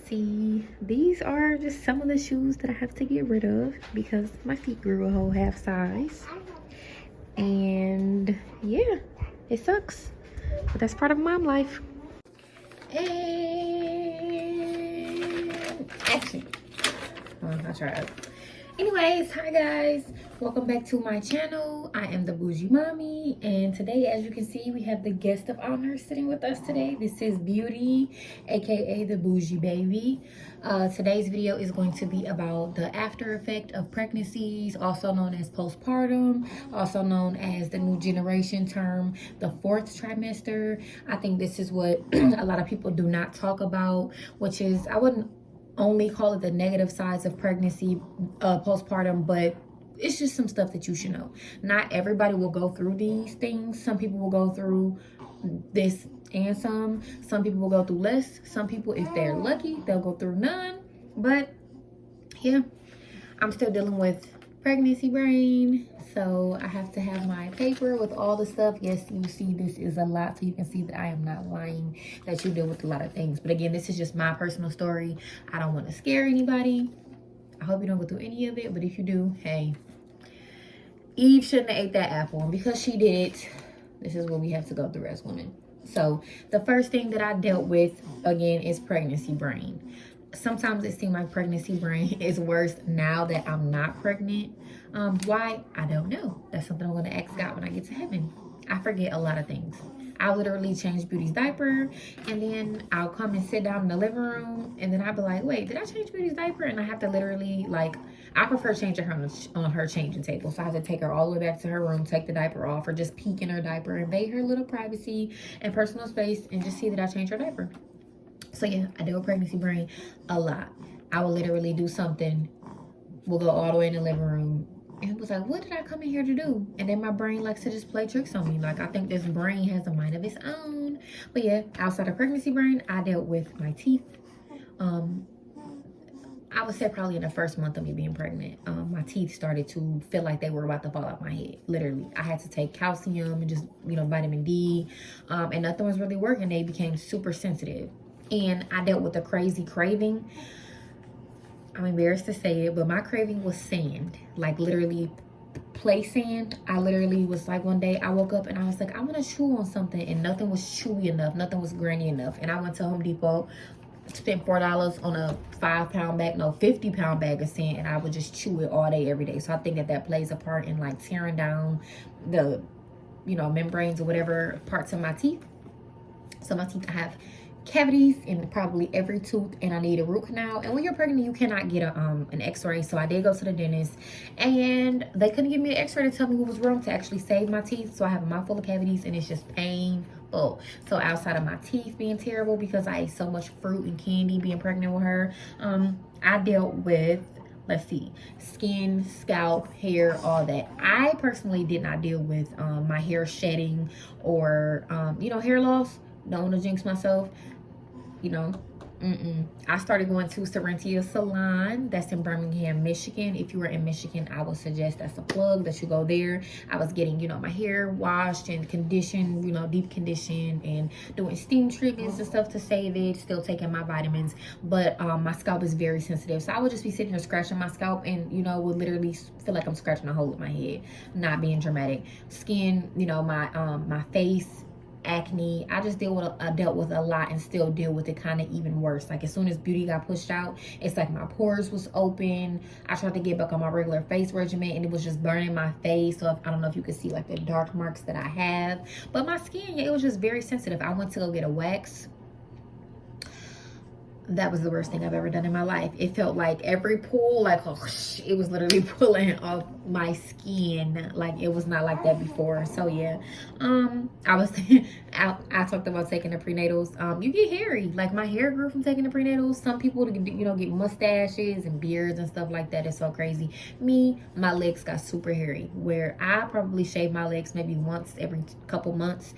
see, these are just some of the shoes that I have to get rid of because my feet grew a whole half size. And yeah, it sucks, but that's part of mom life. And action. I tried. Anyways, hi guys, welcome back to my channel. I am the Bougie Mommy, and today, as you can see, we have the guest of honor sitting with us today. This is Beauty, aka the Bougie Baby. Today's video is going to be about the after effect of pregnancies, also known as postpartum, also known as the new generation term, the fourth trimester. I think this is what a lot of people do not talk about, which is, I wouldn't only call it the negative sides of pregnancy, postpartum, but it's just some stuff that you should know. Not everybody will go through these things. Some people will go through this and some people will go through less. Some people, if they're lucky, they'll go through none. But yeah, I'm still dealing with pregnancy brain, so I have to have my paper with all the stuff. Yes, you see this is a lot, so you can see that I am not lying, that you deal with a lot of things. But again, this is just my personal story. I don't want to scare anybody. I hope you don't go through any of it, but if you do, hey, Eve shouldn't have ate that apple, and because she did, this is what we have to go through as women. So the first thing that I dealt with, again, is pregnancy brain. Sometimes it seems like pregnancy brain is worse now that I'm not pregnant. Why? I don't know. That's something I'm going to ask God when I get to heaven. I forget a lot of things. I'll literally change Beauty's diaper, and then I'll come and sit down in the living room, and then I'll be like, wait, did I change Beauty's diaper? And I have to literally, like, I prefer changing her on her changing table. So I have to take her all the way back to her room, take the diaper off, or just peek in her diaper, invade her little privacy and personal space, and just see that I changed her diaper. So yeah, I deal with pregnancy brain a lot. I will literally do something, we'll go all the way in the living room, and it was like, what did I come in here to do? And then my brain likes to just play tricks on me. Like, I think this brain has a mind of its own. But yeah, outside of pregnancy brain, I dealt with my teeth. I would say probably in the first month of me being pregnant, my teeth started to feel like they were about to fall out my head. Literally, I had to take calcium and just, vitamin D, and nothing was really working. They became super sensitive. And I dealt with a crazy craving. I'm embarrassed to say it, but my craving was sand. Like, literally play sand. I literally was like, one day I woke up and I was like, I want to chew on something, and nothing was chewy enough, nothing was grainy enough. And I went to Home Depot, spent $4 on a 50-pound bag of sand, and I would just chew it all day, every day. So I think that plays a part in like tearing down the, membranes or whatever parts of my teeth. So my teeth, I have cavities in probably every tooth, and I need a root canal. And when you're pregnant, you cannot get an x-ray. So I did go to the dentist, and they couldn't give me an x-ray to tell me what was wrong to actually save my teeth. So I have a mouthful of cavities, and it's just painful. So outside of my teeth being terrible because I ate so much fruit and candy being pregnant with her, I dealt with, let's see, skin, scalp, hair, all that. I personally did not deal with my hair shedding or hair loss. Don't want to jinx myself. I started going to Serentia Salon. That's in Birmingham, Michigan. If you are in Michigan, I would suggest, that's a plug, that you go there. I was getting, my hair washed and conditioned, deep conditioned, and doing steam treatments and stuff to save it, still taking my vitamins. But my scalp is very sensitive. So I would just be sitting here scratching my scalp and, would literally feel like I'm scratching a hole in my head. Not being dramatic. Skin, my face, acne. I just dealt with a lot, and still deal with it kind of even worse. Like, as soon as Beauty got pushed out, it's like my pores was open. I tried to get back on my regular face regimen, and it was just burning my face. So I don't know if you could see like the dark marks that I have, but my skin, it was just very sensitive. I went to go get a wax. That was the worst thing I've ever done in my life. It felt like every pull, like, it was literally pulling off my skin. Like, it was not like that before. So yeah, I talked about taking the prenatals. You get hairy. Like, my hair grew from taking the prenatals. Some people, get mustaches and beards and stuff like that. It's so crazy. Me, my legs got super hairy, where I probably shave my legs maybe once every couple months.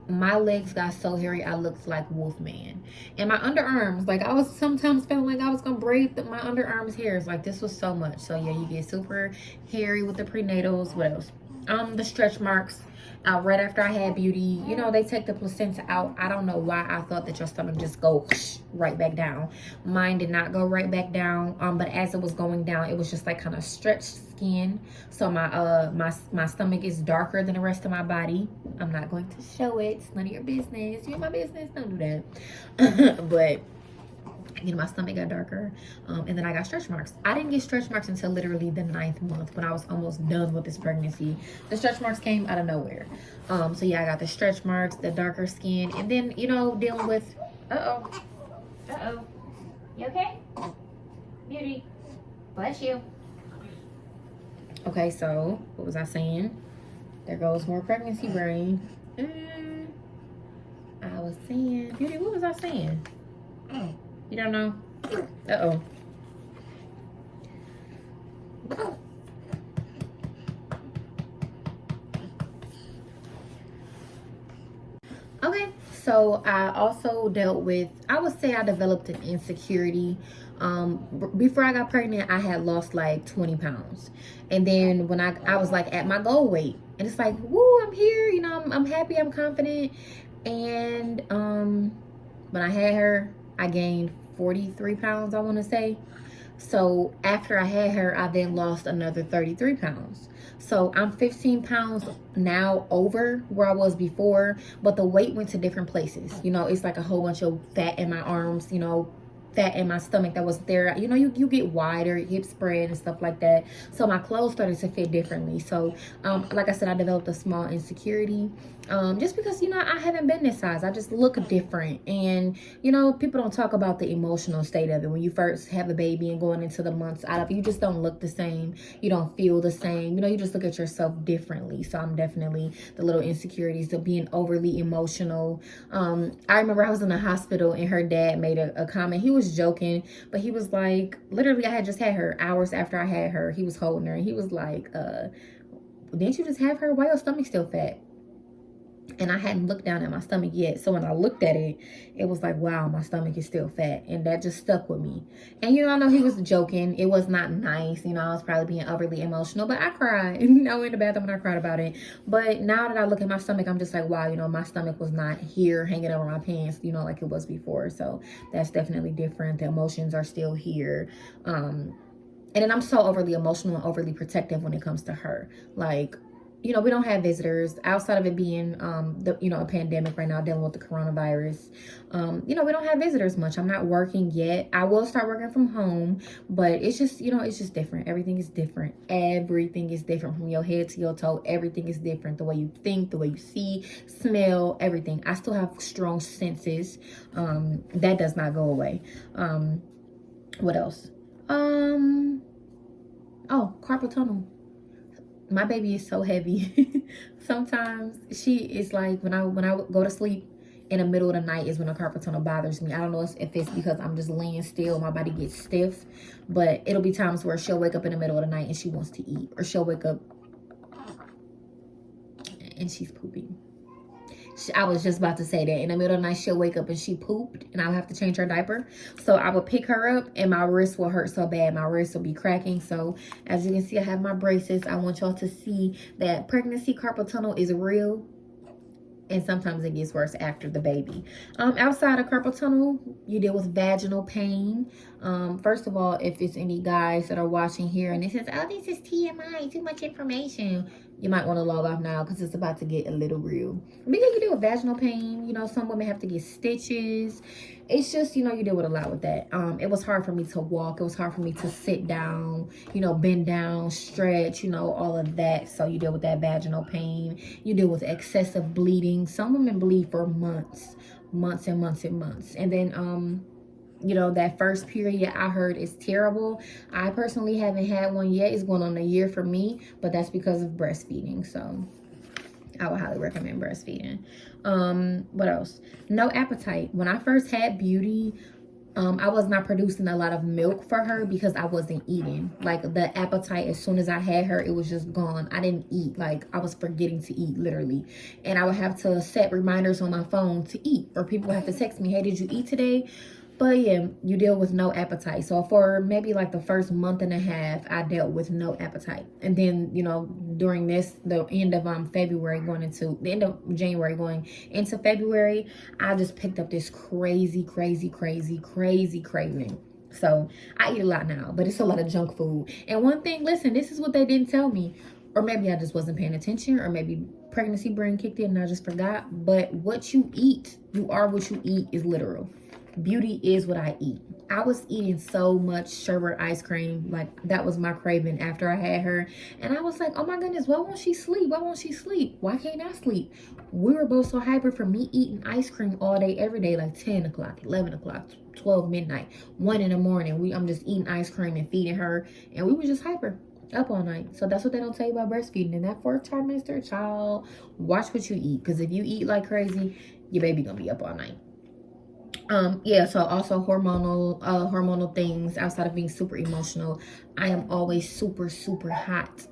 My legs got so hairy, I looked like Wolfman. And my underarms, like, I was sometimes feeling like I was gonna braid my underarms hairs. Like, this was so much. So yeah, you get super hairy with the prenatals. What else? The stretch marks. right after I had Beauty, you know, they take the placenta out. I don't know why I thought that your stomach just go right back down. Mine did not go right back down. But as it was going down, it was just like kind of stretched skin. So my stomach is darker than the rest of my body. I'm not going to show it. It's none of your business. You're my business. Don't do that. But you know, my stomach got darker, and then I got stretch marks. I didn't get stretch marks until literally the 9th month, when I was almost done with this pregnancy. The stretch marks came out of nowhere. So yeah, I got the stretch marks, the darker skin, and then, you know, dealing with you okay, Beauty? Bless you. Okay, so what was I saying? There goes more pregnancy brain. I was saying, Beauty, what was I saying? You don't know? Okay, so I also dealt with, I would say I developed an insecurity. Before I got pregnant, I had lost like 20 pounds. And then when I was like at my goal weight, and it's like, woo, I'm here, you know, I'm happy, I'm confident. And when I had her, I gained 43 pounds, I want to say. So after I had her, I then lost another 33 pounds. So I'm 15 pounds now over where I was before, but the weight went to different places. You know, it's like a whole bunch of fat in my arms, you know, fat in my stomach that was there. You know, you get wider, hip spread and stuff like that. So my clothes started to fit differently. So like I said, I developed a small insecurity, just because, you know, I haven't been this size. I just look different. And, you know, people don't talk about the emotional state of it. When you first have a baby and going into the months out of it, you just don't look the same. You don't feel the same. You know, you just look at yourself differently. So I'm definitely the little insecurities of being overly emotional. I remember I was in the hospital and her dad made a comment. He was joking, but he was like, literally, I had just had her hours after I had her. He was holding her and he was like, didn't you just have her? Why your stomach still fat? And I hadn't looked down at my stomach yet. So when I looked at it, it was like, wow, my stomach is still fat. And that just stuck with me. And, you know, I know he was joking. It was not nice. You know, I was probably being overly emotional. But I cried. You know, in the bathroom and I cried about it. But now that I look at my stomach, I'm just like, wow, you know, my stomach was not here hanging over my pants, you know, like it was before. So that's definitely different. The emotions are still here. And then I'm so overly emotional and overly protective when it comes to her. Like, you know, we don't have visitors outside of it being, a pandemic right now, dealing with the coronavirus. You know, we don't have visitors much. I'm not working yet. I will start working from home, but it's just, you know, it's just different. Everything is different. Everything is different from your head to your toe. Everything is different. The way you think, the way you see, smell, everything. I still have strong senses. That does not go away. What else? Oh, carpal tunnel. My baby is so heavy. Sometimes she is like, when I go to sleep in the middle of the night is when a carpal tunnel bothers me. I don't know if it's because I'm just laying still, my body gets stiff, but it'll be times where she'll wake up in the middle of the night and she wants to eat, or she'll wake up and she's pooping. I was just about to say that. In the middle of the night, she'll wake up and she pooped and I'll have to change her diaper. So I will pick her up and my wrist will hurt so bad. My wrist will be cracking. So as you can see, I have my braces. I want y'all to see that pregnancy carpal tunnel is real. And sometimes it gets worse after the baby. Outside of carpal tunnel, you deal with vaginal pain. First of all, if it's any guys that are watching here and it says, oh, this is TMI, too much information, you might want to log off now because it's about to get a little real. Because you deal with vaginal pain, you know, some women have to get stitches. It's just, you know, you deal with a lot with that. It was hard for me to walk. It was hard for me to sit down, you know, bend down, stretch, you know, all of that. So you deal with that vaginal pain. You deal with excessive bleeding. Some women bleed for months and months and months. And then, you know, that first period I heard is terrible. I personally haven't had one yet. It's going on a year for me, but that's because of breastfeeding. So I would highly recommend breastfeeding. What else? No appetite. When I first had Beauty, I was not producing a lot of milk for her because I wasn't eating. Like, the appetite, as soon as I had her, it was just gone. I didn't eat. Like, I was forgetting to eat, literally. And I would have to set reminders on my phone to eat. Or people would have to text me, hey, did you eat today? But yeah, you deal with no appetite. So for maybe like the first month and a half, I dealt with no appetite. And then, you know, during the end of February going into the end of January going into February, I just picked up this crazy craving. So I eat a lot now, but it's a lot of junk food. And one thing, listen, this is what they didn't tell me. Or maybe I just wasn't paying attention, or maybe pregnancy brain kicked in and I just forgot. But what you eat, you are what you eat is literal. Beauty is what I eat. I was eating so much sherbet ice cream. Like, that was my craving after I had her. And I was like, oh my goodness, why won't she sleep? Why won't she sleep? Why can't I sleep? We were both so hyper from me eating ice cream all day, every day, like 10 o'clock, 11 o'clock, 12 midnight, 1 in the morning. I'm just eating ice cream and feeding her. And we were just hyper. Up all night. So that's what they don't tell you about breastfeeding. In that 4th trimester, child, watch what you eat. Because if you eat like crazy, your baby gonna be up all night. Yeah, so also hormonal things outside of being super emotional. I am always super hot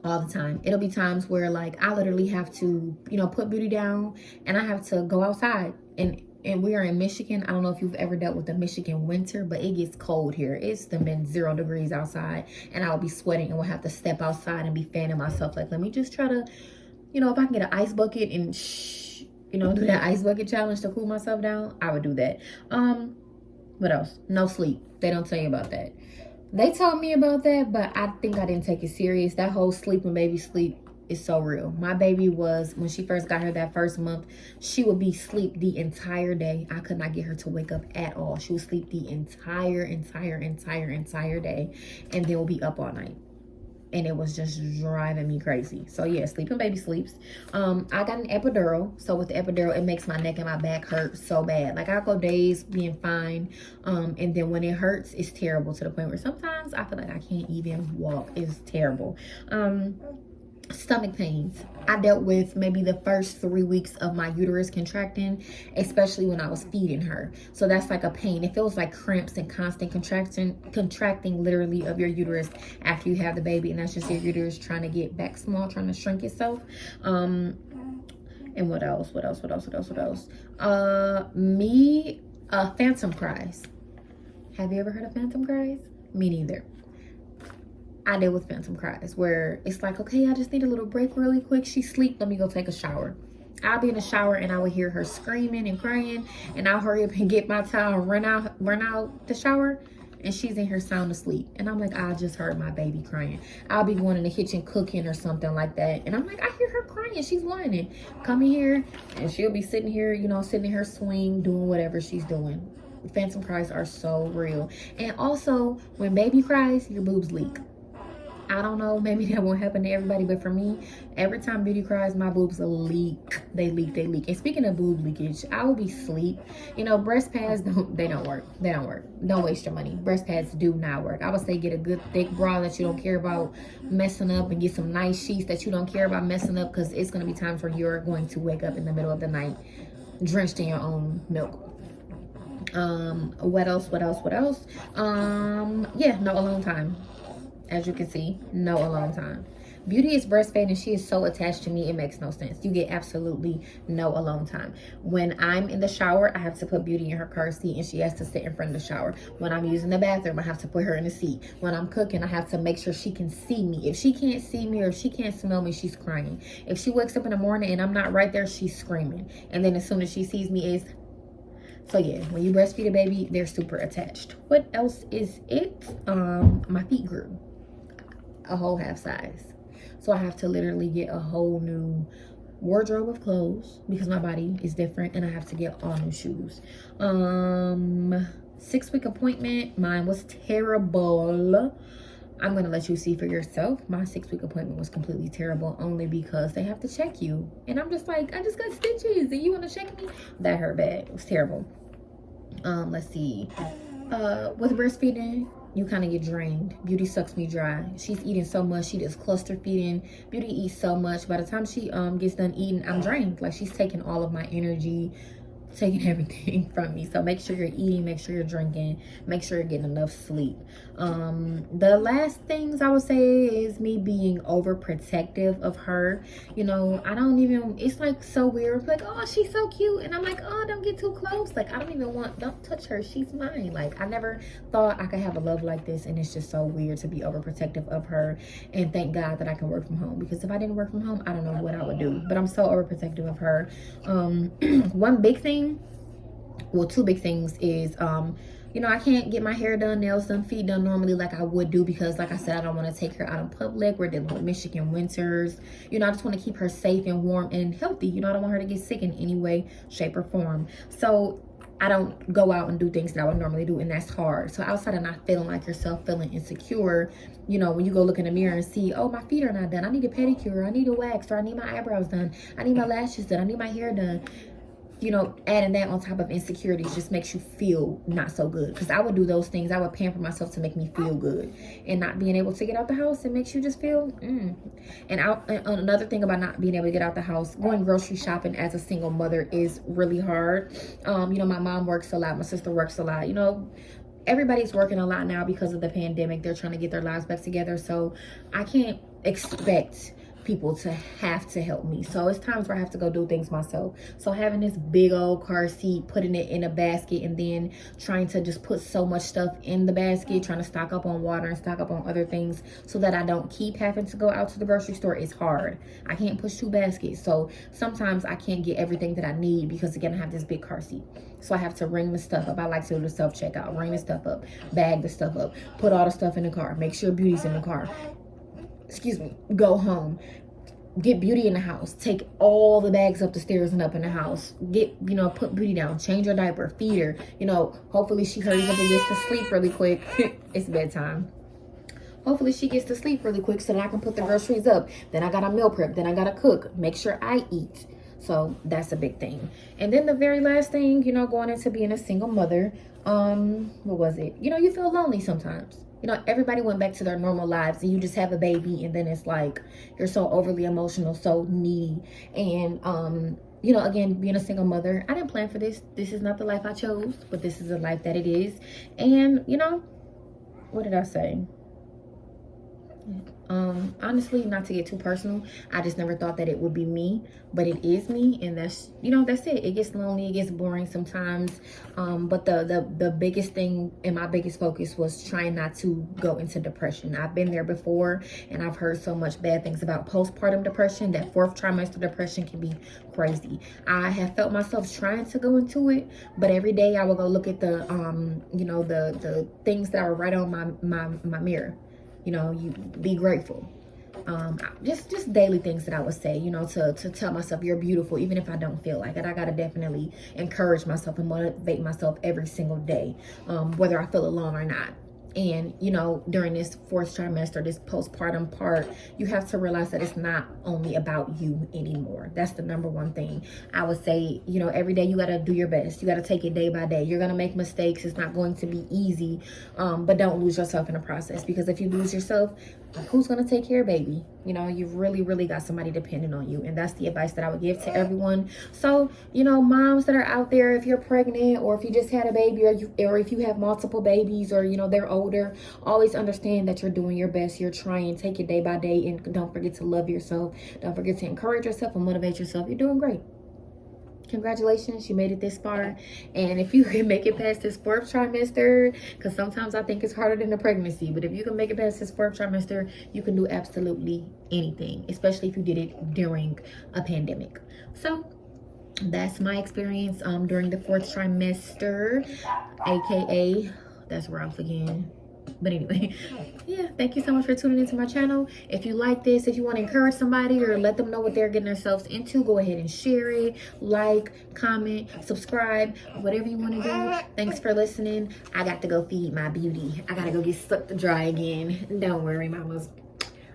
all the time. It'll be times where like I literally have to, you know, put Beauty down and I have to go outside. And we are in Michigan. I don't know if you've ever dealt with the Michigan winter, but it gets cold here. It's been 0 degrees outside and I'll be sweating and will have to step outside and be fanning myself. Like, let me just try to, you know, if I can get an ice bucket and you know, do that ice bucket challenge to cool myself down, I would do that. What else? No sleep. They don't tell you about that. They told me about that, but I think I didn't take it serious. That whole sleep and baby sleep is so real. My baby was, when she first got her that first month, she would be asleep the entire day. I could not get her to wake up at all. She would sleep the entire day, and then would be up all night. And it was just driving me crazy. So yeah, sleeping baby sleeps. I got an epidural. So with the epidural, it makes my neck and my back hurt so bad. Like, I go days being fine. And then when it hurts, it's terrible, to the point where sometimes I feel like I can't even walk. It's terrible. Stomach pains. I dealt with maybe the first 3 weeks of my uterus contracting, especially when I was feeding her. So that's like a pain. It feels like cramps and constant contracting literally of your uterus after you have the baby, and that's just your uterus trying to get back small, trying to shrink itself. And what else? Phantom cries. Have you ever heard of phantom cries? Me neither. I deal with phantom cries where it's like, okay, I just need a little break really quick. She's asleep. Let me go take a shower. I'll be in the shower and I will hear her screaming and crying, and I'll hurry up and get my towel and run out the shower, and she's in here sound asleep. And I'm like, I just heard my baby crying. I'll be going in the kitchen cooking or something like that, and I'm like, I hear her crying. She's whining. Come in here, and she'll be sitting here, you know, sitting in her swing, doing whatever she's doing. Phantom cries are so real. And also, when baby cries, your boobs leak. I don't know, maybe that won't happen to everybody, but for me, every time Beauty cries, my boobs leak. They leak. And speaking of boob leakage, I will be asleep. You know, breast pads, don't work. Don't waste your money. Breast pads do not work. I would say get a good thick bra that you don't care about messing up, and get some nice sheets that you don't care about messing up, because it's going to be times where you're going to wake up in the middle of the night drenched in your own milk. What else? Yeah, no alone time. As you can see, no alone time. Beauty is breastfeeding. She is so attached to me, it makes no sense. You get absolutely no alone time. When I'm in the shower, I have to put Beauty in her car seat and she has to sit in front of the shower. When I'm using the bathroom, I have to put her in the seat. When I'm cooking, I have to make sure she can see me. If she can't see me or if she can't smell me, she's crying. If she wakes up in the morning and I'm not right there, she's screaming. And then as soon as she sees me, so yeah, when you breastfeed a baby, they're super attached. What else is it? My feet grew a whole half size. So I have to literally get a whole new wardrobe of clothes because my body is different, and I have to get all new shoes. 6-week appointment. Mine was terrible. I'm going to let you see for yourself. My 6-week appointment was completely terrible, only because they have to check you. And I'm just like, I just got stitches and you want to check me? That hurt bad. It was terrible. Let's see. With breastfeeding, you kind of get drained. Beauty sucks me dry. She's eating so much. She does cluster feeding. Beauty eats so much. By the time she gets done eating, I'm drained. Like, she's taking all of my energy taking everything from me. So make sure you're eating, make sure you're drinking, make sure you're getting enough sleep. The last things I would say is me being overprotective of her. You know, I don't even, it's like so weird. Like, oh, she's so cute. And I'm like, oh, don't get too close. Like, I don't even want, don't touch her. She's mine. Like, I never thought I could have a love like this. And it's just so weird to be overprotective of her. And thank God that I can work from home. Because if I didn't work from home, I don't know what I would do. But I'm so overprotective of her. One big thing, well, two big things is, you know, I can't get my hair done, nails done, feet done normally like I would do because, like I said, I don't want to take her out in public. We're dealing with Michigan winters. You know, I just want to keep her safe and warm and healthy. You know, I don't want her to get sick in any way, shape, or form. So I don't go out and do things that I would normally do, and that's hard. So outside of not feeling like yourself, feeling insecure, you know, when you go look in the mirror and see, oh, my feet are not done, I need a pedicure, I need a wax, or I need my eyebrows done, I need my lashes done, I need my hair done. You know, adding that on top of insecurities just makes you feel not so good. Because I would do those things. I would pamper myself to make me feel good. And not being able to get out the house, it makes you just feel, And another thing about not being able to get out the house, going grocery shopping as a single mother is really hard. You know, my mom works a lot. My sister works a lot. You know, everybody's working a lot now because of the pandemic. They're trying to get their lives back together. So I can't expect people to have to help me. So it's times where I have to go do things myself. So having this big old car seat, putting it in a basket, and then trying to just put so much stuff in the basket, trying to stock up on water and stock up on other things so that I don't keep having to go out to the grocery store is hard. I can't push 2 baskets. So sometimes I can't get everything that I need because, again, I have this big car seat. So I have to ring the stuff up. I like to do the self-checkout. Ring the stuff up, bag the stuff up, put all the stuff in the car, make sure Beauty's in the car. Excuse me, go home, get Beauty in the house, take all the bags up the stairs and up in the house, get, you know, put Beauty down, change her diaper, feed her, you know, hopefully she hurries up and gets to sleep really quick. It's bedtime. Hopefully she gets to sleep really quick so that I can put the groceries up. Then I gotta meal prep, then I gotta cook, make sure I eat. So that's a big thing. And then the very last thing, you know, going into being a single mother, what was it? You know, you feel lonely sometimes. You know, everybody went back to their normal lives and you just have a baby, and then it's like you're so overly emotional, so needy. And you know, again, being a single mother, I didn't plan for this. This is not the life I chose, but this is the life that it is. And you know, what did I say? Honestly, not to get too personal, I just never thought that it would be me, but it is me, and that's, you know, that's it. It gets lonely, it gets boring sometimes, but the biggest thing and my biggest focus was trying not to go into depression. I've been there before, and I've heard so much bad things about postpartum depression. That 4th trimester depression can be crazy. I have felt myself trying to go into it, but every day I will go look at the you know, the things that are right on my mirror. You know, you be grateful. Just daily things that I would say, you know, to tell myself you're beautiful, even if I don't feel like it. I gotta definitely encourage myself and motivate myself every single day, whether I feel alone or not. And, you know, during this 4th trimester, this postpartum part, you have to realize that it's not only about you anymore. That's the number one thing. I would say, you know, every day you got to do your best. You got to take it day by day. You're going to make mistakes. It's not going to be easy, but don't lose yourself in the process, because if you lose yourself, who's going to take care of baby? You know, you've really got somebody dependent on you. And that's the advice that I would give to everyone. So, you know, moms that are out there, if you're pregnant, or if you just had a baby, or if you have multiple babies, or, you know, they're older, always understand that you're doing your best. You're trying. Take it day by day, and don't forget to love yourself. Don't forget to encourage yourself and motivate yourself. You're doing great. Congratulations, you made it this far. And if you can make it past this 4th trimester, because sometimes I think it's harder than the pregnancy, but if you can make it past this 4th trimester, you can do absolutely anything, especially if you did it during a pandemic. So that's my experience during the 4th trimester, aka that's rough again. But anyway, yeah, thank you so much for tuning into my channel. If you like this, if you want to encourage somebody or let them know what they're getting themselves into, go ahead and share it, like, comment, subscribe, whatever you want to do. Thanks for listening. I got to go feed my Beauty. I got to go get sucked dry again. Don't worry, mamas.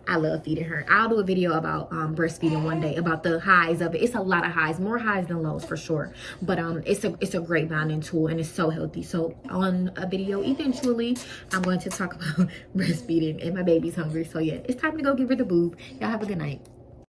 I love feeding her. I'll do a video about breastfeeding one day, about the highs of it. It's a lot of highs, more highs than lows for sure. But it's a great bonding tool, and it's so healthy. So on a video eventually, I'm going to talk about breastfeeding, and my baby's hungry. So yeah, it's time to go give her the boob. Y'all have a good night.